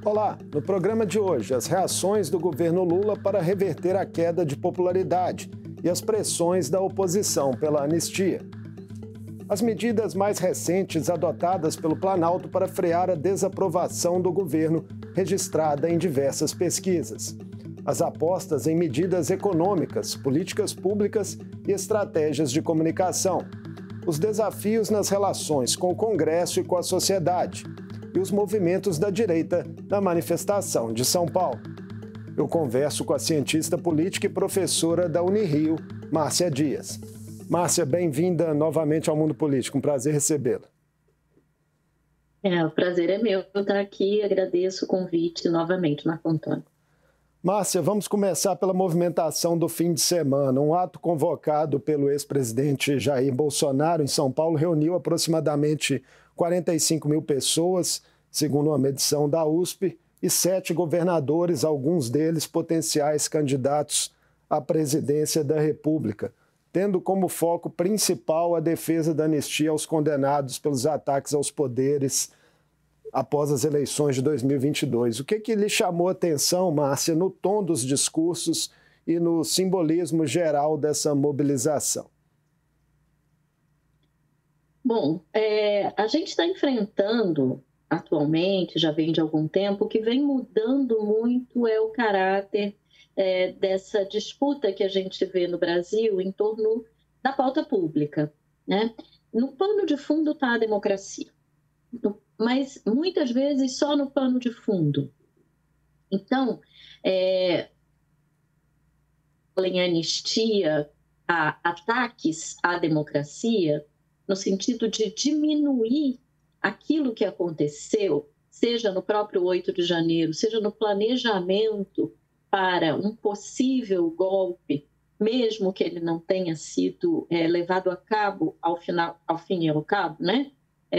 Olá, no programa de hoje, as reações do governo Lula para reverter a queda de popularidade e as pressões da oposição pela anistia. As medidas mais recentes adotadas pelo Planalto para frear a desaprovação do governo registrada em diversas pesquisas. As apostas em medidas econômicas, políticas públicas e estratégias de comunicação. Os desafios nas relações com o Congresso e com a sociedade. E os movimentos da direita na manifestação de São Paulo. Eu converso com a cientista política e professora da Unirio, Márcia Dias. Márcia, bem-vinda novamente ao Mundo Político. Um prazer recebê-la. O prazer é meu estar aqui. Agradeço o convite novamente, Marco Antônio. Márcia, vamos começar pela movimentação do fim de semana. Um ato convocado pelo ex-presidente Jair Bolsonaro em São Paulo reuniu aproximadamente 45 mil pessoas, segundo uma medição da USP, e 7 governadores, alguns deles potenciais candidatos à presidência da República, tendo como foco principal a defesa da anistia aos condenados pelos ataques aos poderes após as eleições de 2022. O que lhe chamou a atenção, Márcia, no tom dos discursos e no simbolismo geral dessa mobilização? Bom, a gente está enfrentando atualmente, já vem de algum tempo, o que vem mudando muito é o caráter dessa disputa que a gente vê no Brasil em torno da pauta pública, né? No pano de fundo está a democracia, mas muitas vezes só no pano de fundo. Então, em anistia, há ataques à democracia no sentido de diminuir aquilo que aconteceu, seja no próprio 8 de janeiro, seja no planejamento para um possível golpe, mesmo que ele não tenha sido levado a cabo ao fim e ao cabo, né?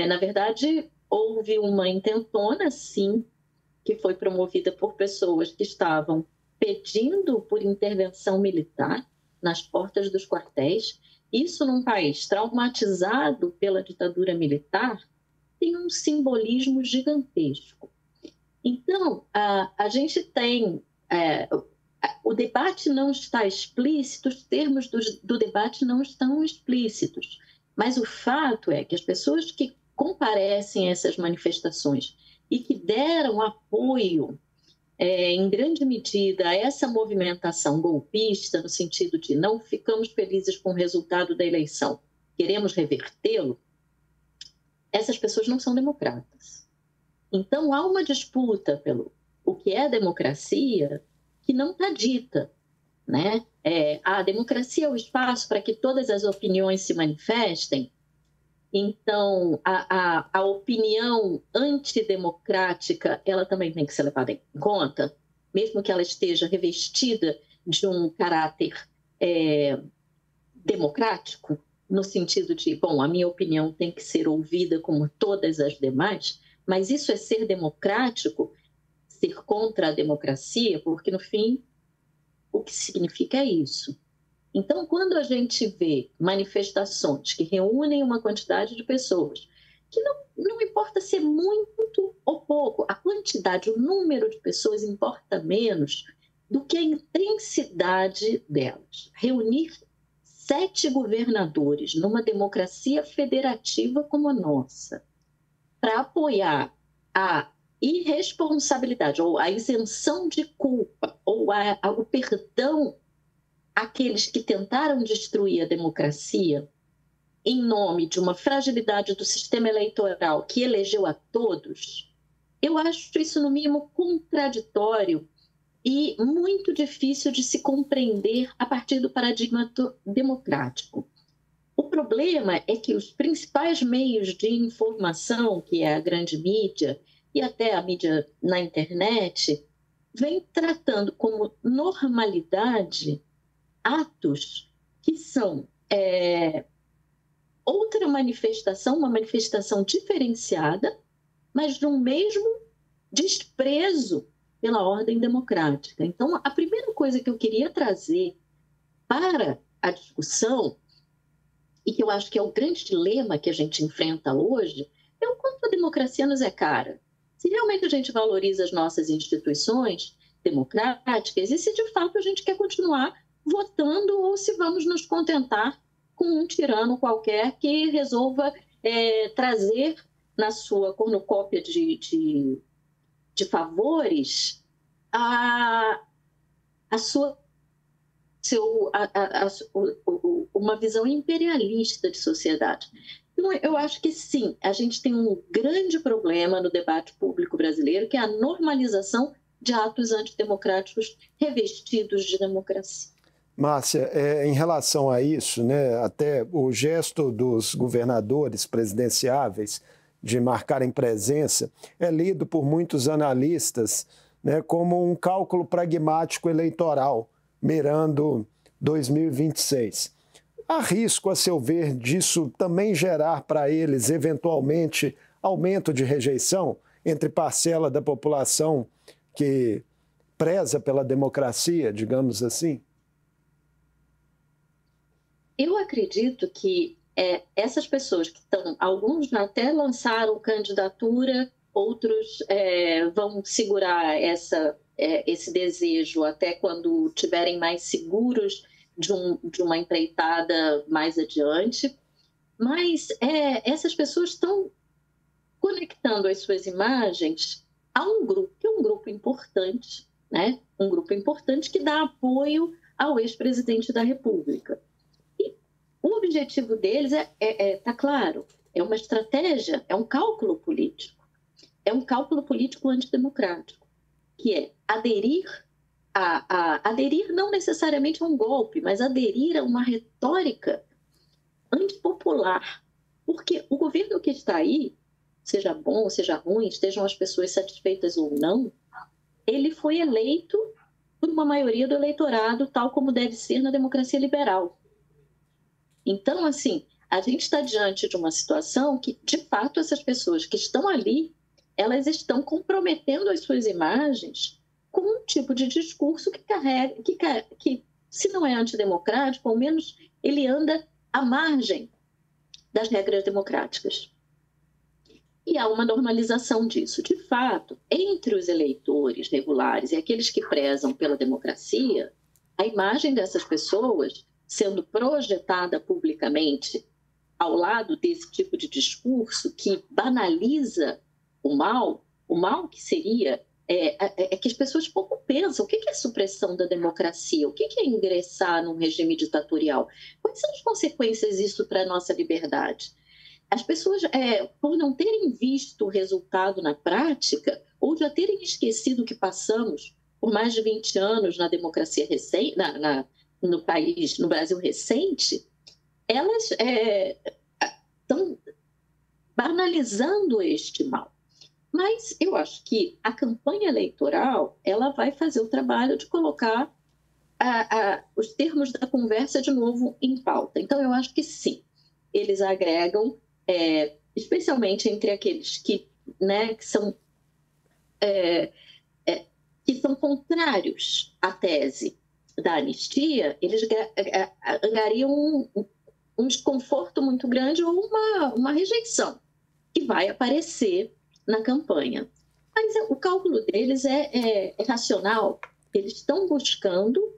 Na verdade, houve uma intentona, sim, que foi promovida por pessoas que estavam pedindo por intervenção militar nas portas dos quartéis. Isso, num país traumatizado pela ditadura militar, tem um simbolismo gigantesco. Então, a gente tem... o debate não está explícito, os termos do debate não estão explícitos, mas o fato é que as pessoas que comparecem a essas manifestações e que deram apoio, em grande medida, a essa movimentação golpista, no sentido de não ficamos felizes com o resultado da eleição, queremos revertê-lo, essas pessoas não são democratas. Então, há uma disputa pelo o que é democracia que não está dita, né? A democracia é o espaço para que todas as opiniões se manifestem. Então, a opinião antidemocrática, ela também tem que ser levada em conta, mesmo que ela esteja revestida de um caráter democrático, no sentido de, bom, a minha opinião tem que ser ouvida como todas as demais, mas isso é ser democrático, ser contra a democracia, porque, no fim, o que significa é isso. Então, quando a gente vê manifestações que reúnem uma quantidade de pessoas, que não importa ser muito ou pouco, a quantidade, o número de pessoas importa menos do que a intensidade delas. Reunir 7 governadores numa democracia federativa como a nossa, para apoiar a irresponsabilidade, ou a isenção de culpa, ou o perdão àqueles que tentaram destruir a democracia em nome de uma fragilidade do sistema eleitoral que elegeu a todos, eu acho isso, no mínimo, contraditório e muito difícil de se compreender a partir do paradigma democrático. O problema é que os principais meios de informação, que é a grande mídia e até a mídia na internet, vem tratando como normalidade atos que são outra manifestação, uma manifestação diferenciada, mas de um mesmo desprezo pela ordem democrática. Então, a primeira coisa que eu queria trazer para a discussão, e que eu acho que é o grande dilema que a gente enfrenta hoje, é o quanto a democracia nos é cara. Se realmente a gente valoriza as nossas instituições democráticas e se de fato a gente quer continuar votando ou se vamos nos contentar com um tirano qualquer que resolva trazer na sua cornucópia de favores uma visão imperialista de sociedade. Então, eu acho que sim, a gente tem um grande problema no debate público brasileiro, que é a normalização de atos antidemocráticos revestidos de democracia. Márcia, em relação a isso, né, até o gesto dos governadores presidenciáveis de marcarem presença é lido por muitos analistas, né, como um cálculo pragmático eleitoral, mirando 2026. Há risco, a seu ver, disso também gerar para eles, eventualmente, aumento de rejeição entre parcela da população que preza pela democracia, digamos assim? Eu acredito que essas pessoas que estão, alguns até lançaram candidatura, outros vão segurar esse desejo até quando estiverem mais seguros de uma empreitada mais adiante. Mas essas pessoas estão conectando as suas imagens a um grupo, que é um grupo importante, né? Um grupo importante que dá apoio ao ex-presidente da República. O objetivo deles tá claro, é uma estratégia, é um cálculo político. É um cálculo político antidemocrático, que é aderir não necessariamente a um golpe, mas aderir a uma retórica antipopular. Porque o governo que está aí, seja bom, seja ruim, estejam as pessoas satisfeitas ou não, ele foi eleito por uma maioria do eleitorado, tal como deve ser na democracia liberal. Então, assim, a gente está diante de uma situação que, de fato, essas pessoas que estão ali, elas estão comprometendo as suas imagens com um tipo de discurso que se não é antidemocrático, ao menos ele anda à margem das regras democráticas. E há uma normalização disso. De fato, entre os eleitores regulares e aqueles que prezam pela democracia, a imagem dessas pessoas sendo projetada publicamente ao lado desse tipo de discurso que banaliza o mal que seria que as pessoas pouco pensam. O que é supressão da democracia? O que é ingressar num regime ditatorial? Quais são as consequências disso para a nossa liberdade? As pessoas, por não terem visto o resultado na prática, ou já terem esquecido que passamos por mais de 20 anos na democracia recente, no Brasil recente, elas estão banalizando este mal. Mas eu acho que a campanha eleitoral ela vai fazer o trabalho de colocar os termos da conversa de novo em pauta. Então, eu acho que sim, eles agregam, especialmente entre aqueles que são contrários à tese da anistia, eles angariam um desconforto muito grande ou uma rejeição que vai aparecer na campanha. Mas o cálculo deles é racional. Eles estão buscando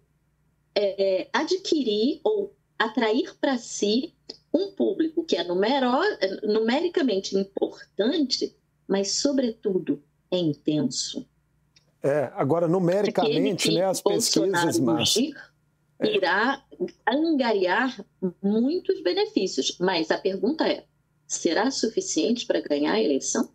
adquirir ou atrair para si um público que é numericamente importante, mas, sobretudo, é intenso. Agora, numericamente, as pesquisas, Márcia, irá angariar muitos benefícios, mas a pergunta será suficiente para ganhar a eleição?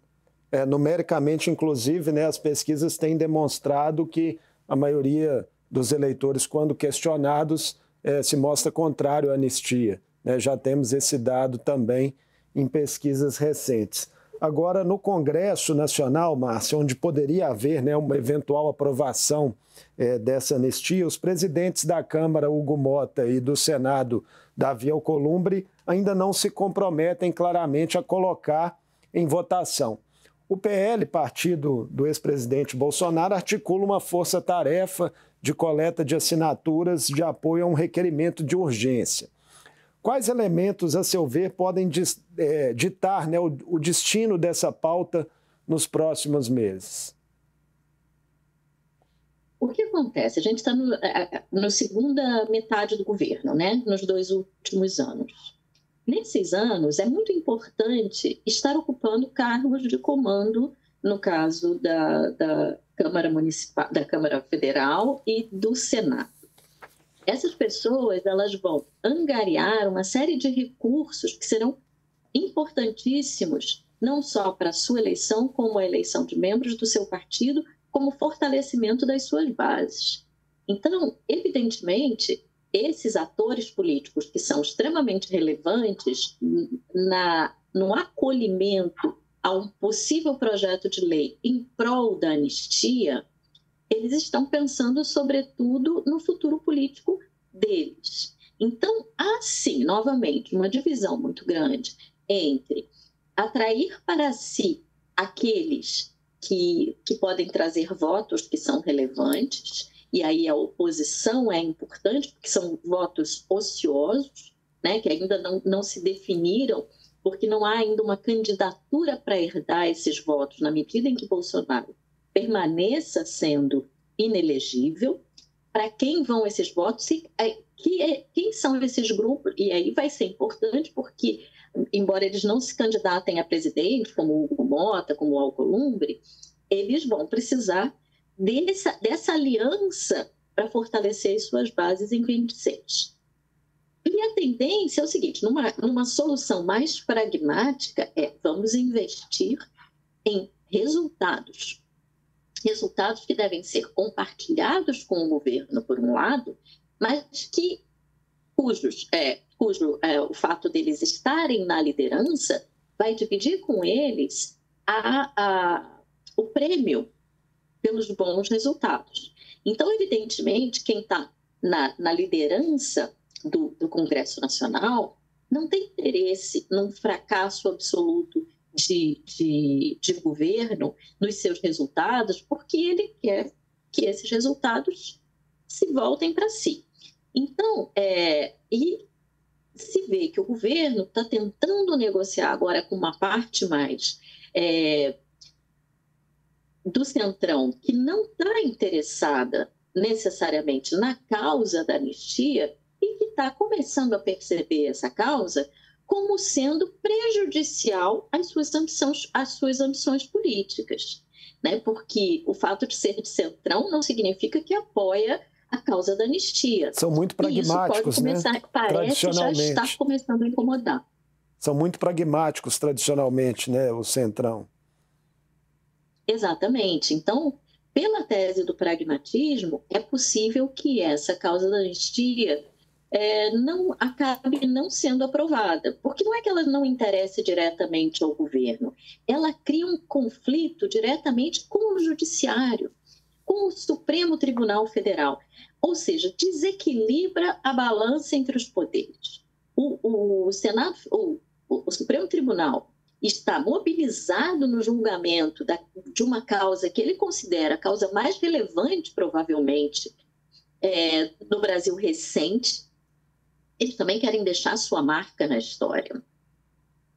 Numericamente, inclusive, as pesquisas têm demonstrado que a maioria dos eleitores, quando questionados, se mostra contrário à anistia. Já temos esse dado também em pesquisas recentes. Agora, no Congresso Nacional, Márcia, onde poderia haver uma eventual aprovação dessa anistia, os presidentes da Câmara, Hugo Mota, e do Senado, Davi Alcolumbre, ainda não se comprometem claramente a colocar em votação. O PL, partido do ex-presidente Bolsonaro, articula uma força-tarefa de coleta de assinaturas de apoio a um requerimento de urgência. Quais elementos, a seu ver, podem ditar o destino dessa pauta nos próximos meses? O que acontece? A gente está na segunda metade do governo, né? Nos 2 últimos anos. Nesses anos, é muito importante estar ocupando cargos de comando, no caso da Câmara Municipal, da Câmara Federal e do Senado. Essas pessoas, elas vão angariar uma série de recursos que serão importantíssimos, não só para a sua eleição, como a eleição de membros do seu partido, como fortalecimento das suas bases. Então, evidentemente, esses atores políticos que são extremamente relevantes no acolhimento a um possível projeto de lei em prol da anistia, eles estão pensando, sobretudo, no futuro político deles. Então, há, sim, novamente, uma divisão muito grande entre atrair para si aqueles que podem trazer votos que são relevantes, e aí a oposição é importante, porque são votos ociosos, né, que ainda não se definiram, porque não há ainda uma candidatura para herdar esses votos, na medida em que Bolsonaro permaneça sendo inelegível. Para quem vão esses votos? Quem são esses grupos? E aí vai ser importante, porque, embora eles não se candidatem a presidente, como o Hugo Mota, como o Alcolumbre, eles vão precisar dessa aliança para fortalecer as suas bases em 26. E a tendência é o seguinte, numa solução mais pragmática, vamos investir em resultados que devem ser compartilhados com o governo, por um lado, mas cujo o fato deles estarem na liderança vai dividir com eles o prêmio pelos bons resultados. Então, evidentemente, quem está na liderança do Congresso Nacional não tem interesse num fracasso absoluto de governo nos seus resultados, porque ele quer que esses resultados se voltem para si. Então, e se vê que o governo está tentando negociar agora com uma parte mais do centrão, que não está interessada necessariamente na causa da anistia e que está começando a perceber essa causa como sendo prejudicial às suas ambições políticas, né? Porque o fato de ser de centrão não significa que apoia a causa da anistia. São muito pragmáticos, isso pode começar, né? Parece já estar começando a incomodar. São muito pragmáticos, tradicionalmente, né? O centrão. Exatamente. Então, pela tese do pragmatismo, é possível que essa causa da anistia não acabe não sendo aprovada, porque não é que ela não interesse diretamente ao governo, ela cria um conflito diretamente com o Judiciário, com o Supremo Tribunal Federal, ou seja, desequilibra a balança entre os poderes. O Senado, o Supremo Tribunal está mobilizado no julgamento de uma causa que ele considera a causa mais relevante, provavelmente, no Brasil recente. Eles também querem deixar sua marca na história.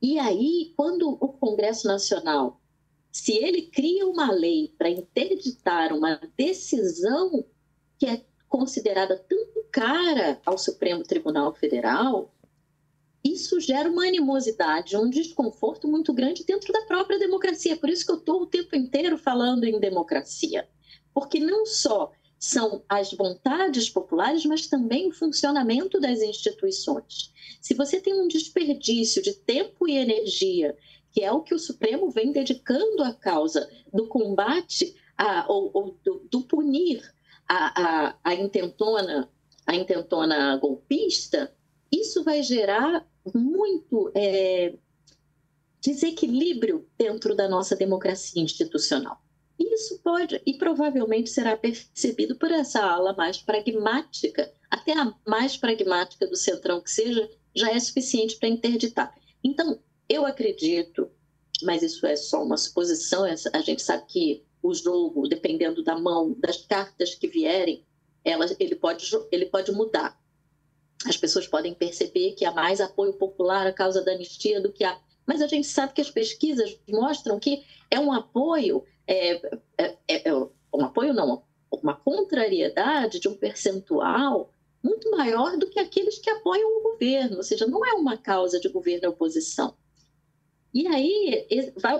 E aí, quando o Congresso Nacional, se ele cria uma lei para interditar uma decisão que é considerada tão cara ao Supremo Tribunal Federal, isso gera uma animosidade, um desconforto muito grande dentro da própria democracia. Por isso que eu estou o tempo inteiro falando em democracia. Porque não só são as vontades populares, mas também o funcionamento das instituições. Se você tem um desperdício de tempo e energia, que é o que o Supremo vem dedicando à causa do combate, do punir a intentona golpista, isso vai gerar muito desequilíbrio dentro da nossa democracia institucional. Isso pode e provavelmente será percebido por essa ala mais pragmática, até a mais pragmática do centrão que seja, já é suficiente para interditar. Então, eu acredito, mas isso é só uma suposição, a gente sabe que o jogo, dependendo da mão, das cartas que vierem, ele pode mudar. As pessoas podem perceber que há mais apoio popular à causa da anistia do que há mas a gente sabe que as pesquisas mostram que é um apoio, um apoio não, uma contrariedade de um percentual muito maior do que aqueles que apoiam o governo, ou seja, não é uma causa de governo e oposição. E aí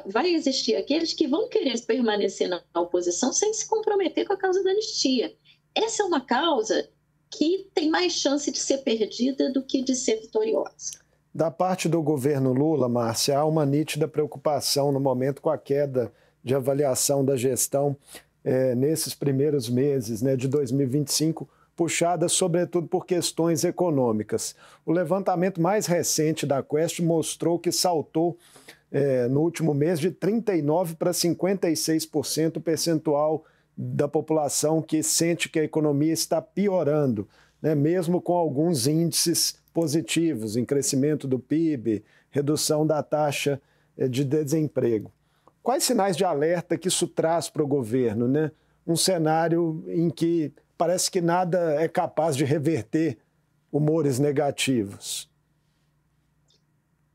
vai existir aqueles que vão querer permanecer na oposição sem se comprometer com a causa da anistia. Essa é uma causa que tem mais chance de ser perdida do que de ser vitoriosa. Da parte do governo Lula, Márcia, há uma nítida preocupação no momento com a queda de avaliação da gestão nesses primeiros meses, né, de 2025, puxada sobretudo por questões econômicas. O levantamento mais recente da Quest mostrou que saltou no último mês de 39% para 56% o percentual da população que sente que a economia está piorando, né, mesmo com alguns índices positivos em crescimento do PIB, redução da taxa de desemprego. Quais sinais de alerta que isso traz para o governo, né? Um cenário em que parece que nada é capaz de reverter humores negativos.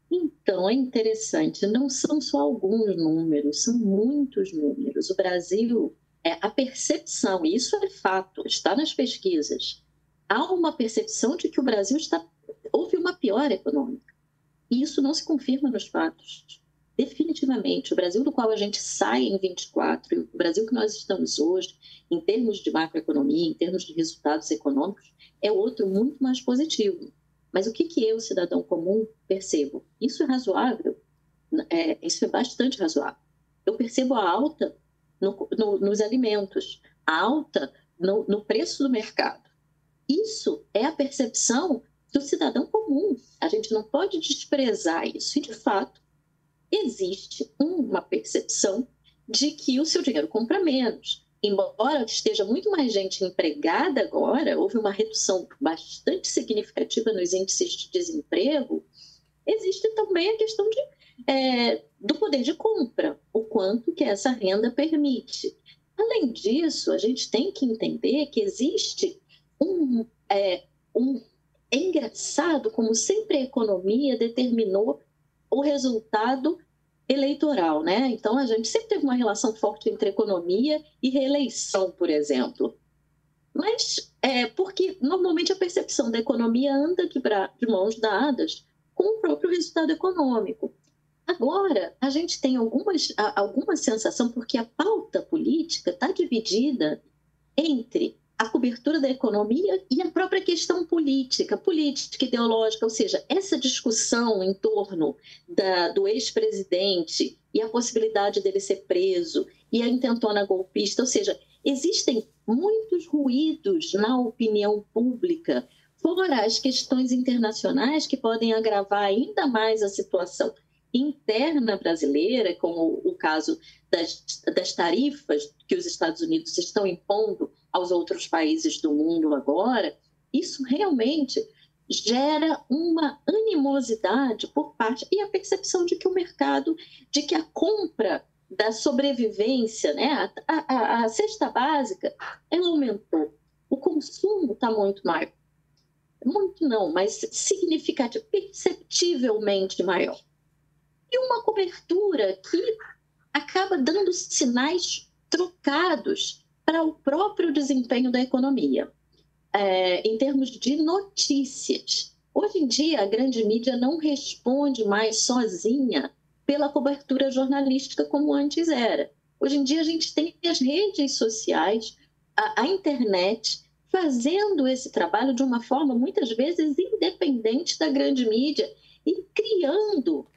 Então, é interessante, não são só alguns números, são muitos números. O Brasil, a percepção, e isso é fato, está nas pesquisas, há uma percepção de que o Brasil houve uma piora econômica. E isso não se confirma nos fatos. Definitivamente, o Brasil do qual a gente sai em 24, e o Brasil que nós estamos hoje, em termos de macroeconomia, em termos de resultados econômicos, é outro muito mais positivo. Mas o que eu, cidadão comum, percebo? Isso é razoável? Isso é bastante razoável. Eu percebo a alta nos alimentos, a alta no preço do mercado. Isso é a percepção do cidadão comum. A gente não pode desprezar isso. E, de fato, existe uma percepção de que o seu dinheiro compra menos. Embora esteja muito mais gente empregada agora, houve uma redução bastante significativa nos índices de desemprego, existe também a questão do poder de compra, o quanto que essa renda permite. Além disso, a gente tem que entender que existe é engraçado como sempre a economia determinou o resultado eleitoral, né? Então, a gente sempre teve uma relação forte entre economia e reeleição, por exemplo. Mas porque normalmente a percepção da economia anda de mãos dadas com o próprio resultado econômico. Agora, a gente tem alguma sensação, porque a pauta política está dividida entre a cobertura da economia e a própria questão política ideológica, ou seja, essa discussão em torno do ex-presidente e a possibilidade dele ser preso e a intentona golpista, ou seja, existem muitos ruídos na opinião pública, fora as questões internacionais que podem agravar ainda mais a situação interna brasileira, como o caso das tarifas que os Estados Unidos estão impondo aos outros países do mundo agora. Isso realmente gera uma animosidade por parte e a percepção de que o mercado, de que a compra da sobrevivência, né, a cesta básica, ela aumentou. O consumo está muito maior. Muito não, mas significativo, perceptivelmente maior. E uma cobertura que acaba dando sinais trocados para o próprio desempenho da economia, em termos de notícias. Hoje em dia, a grande mídia não responde mais sozinha pela cobertura jornalística como antes era. Hoje em dia, a gente tem as redes sociais, a internet, fazendo esse trabalho de uma forma, muitas vezes, independente da grande mídia e criando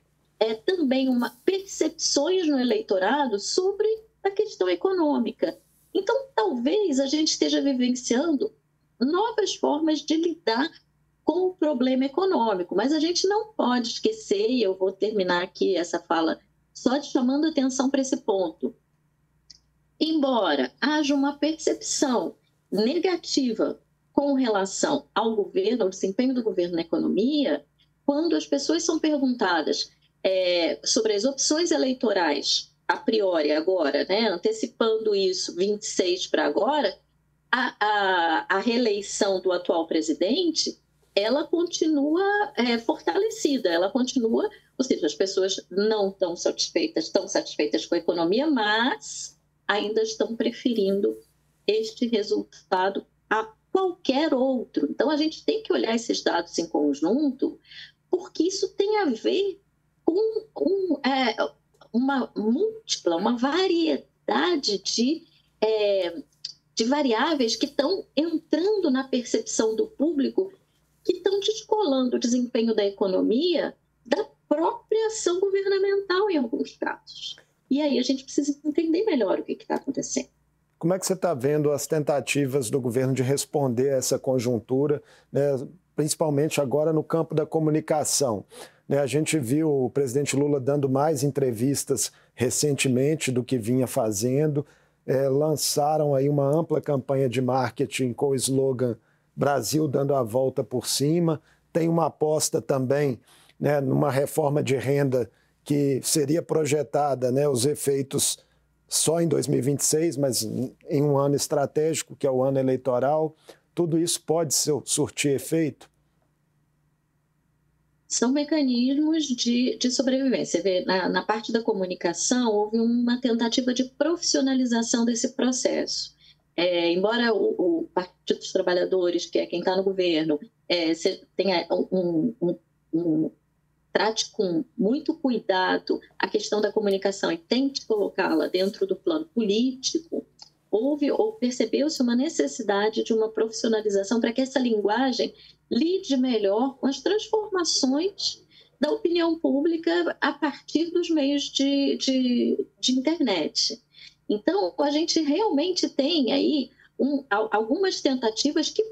também percepções no eleitorado sobre a questão econômica. Então, talvez a gente esteja vivenciando novas formas de lidar com o problema econômico, mas a gente não pode esquecer, e eu vou terminar aqui essa fala só chamando atenção para esse ponto. Embora haja uma percepção negativa com relação ao governo, ao desempenho do governo na economia, quando as pessoas são perguntadas sobre as opções eleitorais, a priori agora, né, antecipando isso, 26 para agora, a reeleição do atual presidente, ela continua fortalecida, ela continua, ou seja, as pessoas não estão satisfeitas com a economia, mas ainda estão preferindo este resultado a qualquer outro. Então, a gente tem que olhar esses dados em conjunto, porque isso tem a ver com uma variedade de variáveis que estão entrando na percepção do público, que estão descolando o desempenho da economia da própria ação governamental em alguns casos. E aí a gente precisa entender melhor o que está acontecendo. Como é que você está vendo as tentativas do governo de responder a essa conjuntura, né, principalmente agora no campo da comunicação? A gente viu o presidente Lula dando mais entrevistas recentemente do que vinha fazendo, lançaram aí uma ampla campanha de marketing com o slogan Brasil dando a volta por cima, tem uma aposta também, né, numa reforma de renda que seria projetada, né, os efeitos só em 2026, mas em um ano estratégico, que é o ano eleitoral. Tudo isso pode surtir efeito? São mecanismos de sobrevivência. Você vê, na parte da comunicação, houve uma tentativa de profissionalização desse processo. Embora o Partido dos Trabalhadores, que é quem está no governo, tenha trate com muito cuidado a questão da comunicação e tente colocá-la dentro do plano político, percebeu-se uma necessidade de uma profissionalização para que essa linguagem lide melhor com as transformações da opinião pública a partir dos meios de internet. Então, a gente realmente tem aí algumas tentativas que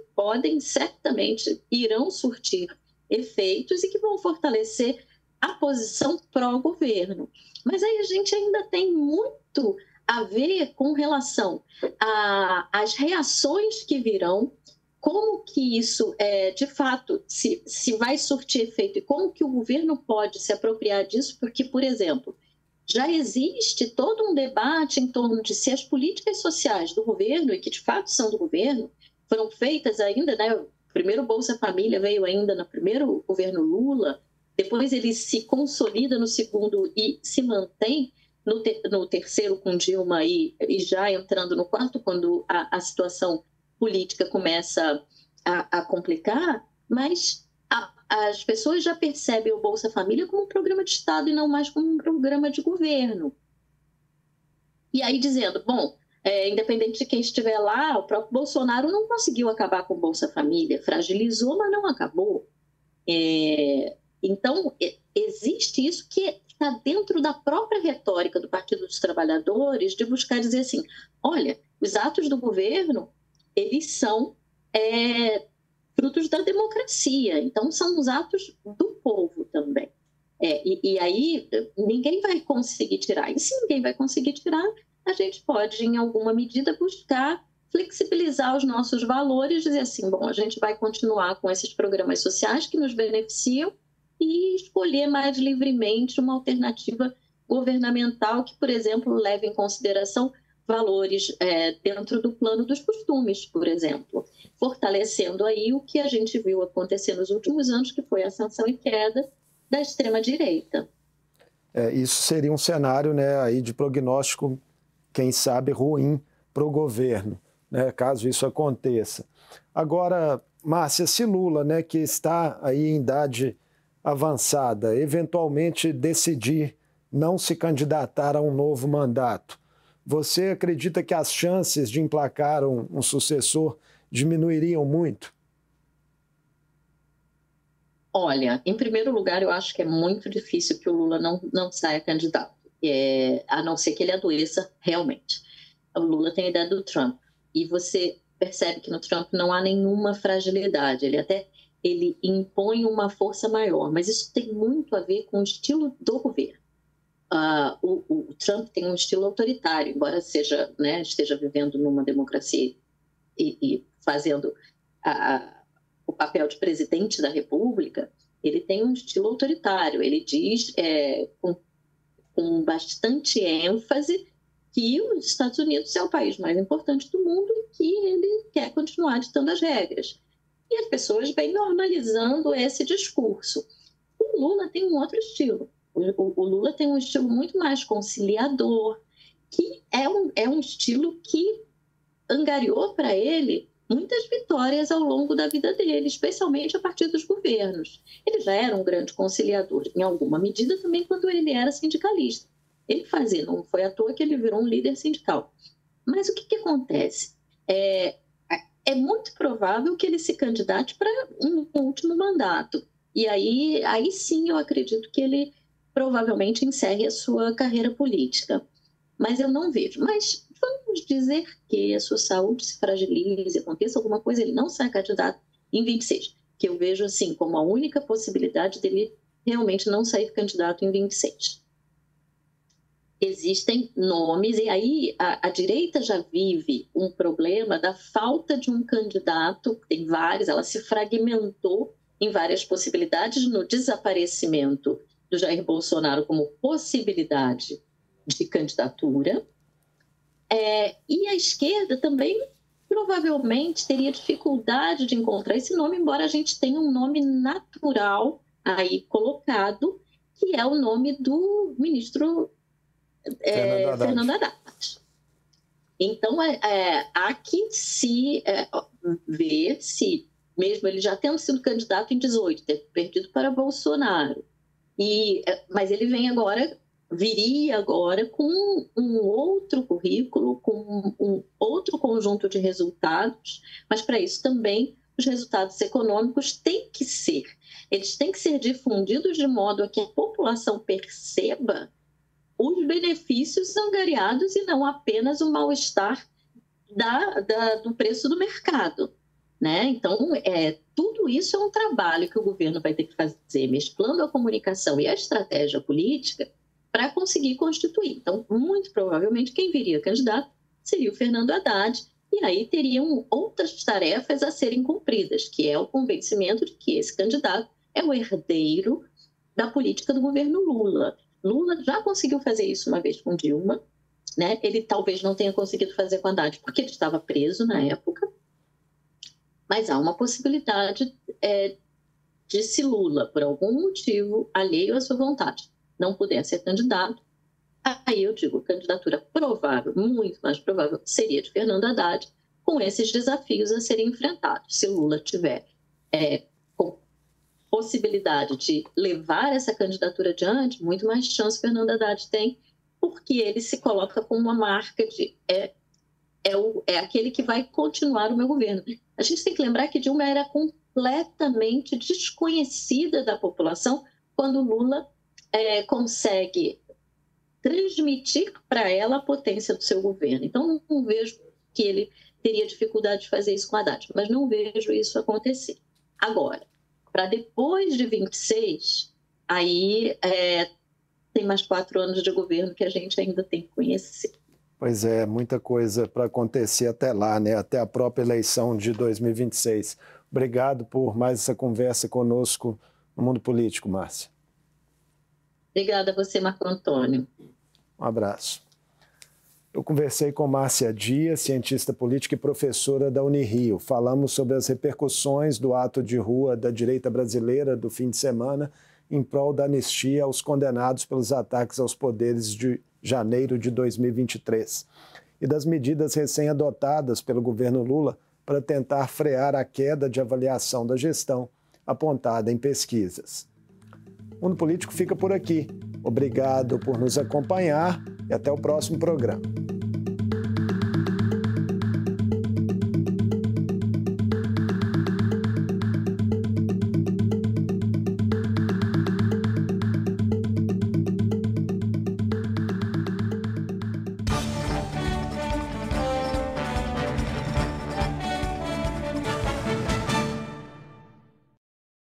certamente irão surtir efeitos e que vão fortalecer a posição pró-governo. Mas aí a gente ainda tem muito a ver com relação às reações que virão, como que isso, de fato, se vai surtir efeito e como que o governo pode se apropriar disso, porque, por exemplo, já existe todo um debate em torno de se as políticas sociais do governo, e que de fato são do governo, foram feitas ainda, né? O primeiro Bolsa Família veio ainda no primeiro governo Lula, depois ele se consolida no segundo e se mantém no terceiro com Dilma e já entrando no quarto, quando a situação política começa a complicar, mas as pessoas já percebem o Bolsa Família como um programa de Estado e não mais como um programa de governo. E aí dizendo, bom, independente de quem estiver lá, o próprio Bolsonaro não conseguiu acabar com o Bolsa Família, fragilizou, mas não acabou. Então, existe isso que está dentro da própria retórica do Partido dos Trabalhadores de buscar dizer assim, olha, os atos do governo, eles são frutos da democracia, então são os atos do povo também. E aí ninguém vai conseguir tirar. E se ninguém vai conseguir tirar, a gente pode, em alguma medida, buscar flexibilizar os nossos valores, dizer assim, bom, a gente vai continuar com esses programas sociais que nos beneficiam e escolher mais livremente uma alternativa governamental que, por exemplo, leve em consideração valores dentro do plano dos costumes, por exemplo, fortalecendo aí o que a gente viu acontecer nos últimos anos, que foi a ascensão e queda da extrema-direita. Isso seria um cenário, né, aí de prognóstico, quem sabe, ruim para o governo, né, caso isso aconteça. Agora, Márcia, se Lula, né, que está aí em idade avançada, eventualmente decidir não se candidatar a um novo mandato, você acredita que as chances de emplacar um sucessor diminuiriam muito? Olha, em primeiro lugar, eu acho que é muito difícil que o Lula não saia candidato, a não ser que ele adoeça realmente. O Lula tem a ideia do Trump, e você percebe que no Trump não há nenhuma fragilidade, ele impõe uma força maior, mas isso tem muito a ver com o estilo do governo. O Trump tem um estilo autoritário, embora esteja vivendo numa democracia e fazendo o papel de presidente da República, ele tem um estilo autoritário. Ele diz com bastante ênfase que os Estados Unidos é o país mais importante do mundo e que ele quer continuar ditando as regras. e as pessoas vêm normalizando esse discurso. O Lula tem um outro estilo. O Lula tem um estilo muito mais conciliador, que é um estilo que angariou para ele muitas vitórias ao longo da vida dele, especialmente a partir dos governos. Ele já era um grande conciliador, em alguma medida também quando ele era sindicalista. Ele fazia, não foi à toa que ele virou um líder sindical. Mas o que acontece? É muito provável que ele se candidate para um último mandato. E aí sim eu acredito que ele provavelmente encerre a sua carreira política. Mas eu não vejo. Mas vamos dizer que a sua saúde se fragilize, aconteça alguma coisa, ele não sai candidato em 26, que eu vejo assim como a única possibilidade dele realmente não sair candidato em 26. Existem nomes, e aí a direita já vive um problema da falta de um candidato, tem vários, ela se fragmentou em várias possibilidades no desaparecimento do Jair Bolsonaro como possibilidade de candidatura. E a esquerda também provavelmente teria dificuldade de encontrar esse nome, embora a gente tenha um nome natural aí colocado, que é o nome do ministro Fernando Haddad. Então, há que se ver se, mesmo ele já tendo sido candidato em 18, ter perdido para Bolsonaro, mas ele viria agora com um outro currículo, com um outro conjunto de resultados, mas para isso também os resultados econômicos eles têm que ser difundidos de modo a que a população perceba os benefícios angariados e não apenas o mal-estar do preço do mercado, né? Então, tudo isso é um trabalho que o governo vai ter que fazer, mesclando a comunicação e a estratégia política, para conseguir constituir. Então, muito provavelmente, quem viria candidato seria o Fernando Haddad, e aí teriam outras tarefas a serem cumpridas, que é o convencimento de que esse candidato é o herdeiro da política do governo Lula. Lula já conseguiu fazer isso uma vez com Dilma, né? Ele talvez não tenha conseguido fazer com Haddad, porque ele estava preso na época, mas há uma possibilidade de se Lula, por algum motivo alheio à sua vontade, não puder ser candidato, aí eu digo, candidatura provável, muito mais provável, seria de Fernando Haddad, com esses desafios a serem enfrentados. Se Lula tiver com possibilidade de levar essa candidatura adiante, muito mais chance Fernando Haddad tem, porque ele se coloca como uma marca de aquele que vai continuar o meu governo. A gente tem que lembrar que Dilma era completamente desconhecida da população quando Lula consegue transmitir para ela a potência do seu governo. Então, não vejo que ele teria dificuldade de fazer isso com Haddad, mas não vejo isso acontecer. Agora, para depois de 26, aí tem mais 4 anos de governo que a gente ainda tem que conhecer. Pois é, muita coisa para acontecer até lá, né? Até a própria eleição de 2026. Obrigado por mais essa conversa conosco no Mundo Político, Márcia. Obrigada a você, Marco Antônio. Um abraço. Eu conversei com Márcia Dias, cientista política e professora da Unirio. Falamos sobre as repercussões do ato de rua da direita brasileira do fim de semana em prol da anistia aos condenados pelos ataques aos poderes de janeiro de 2023 e das medidas recém-adotadas pelo governo Lula para tentar frear a queda de avaliação da gestão apontada em pesquisas. O Mundo Político fica por aqui. Obrigado por nos acompanhar e até o próximo programa.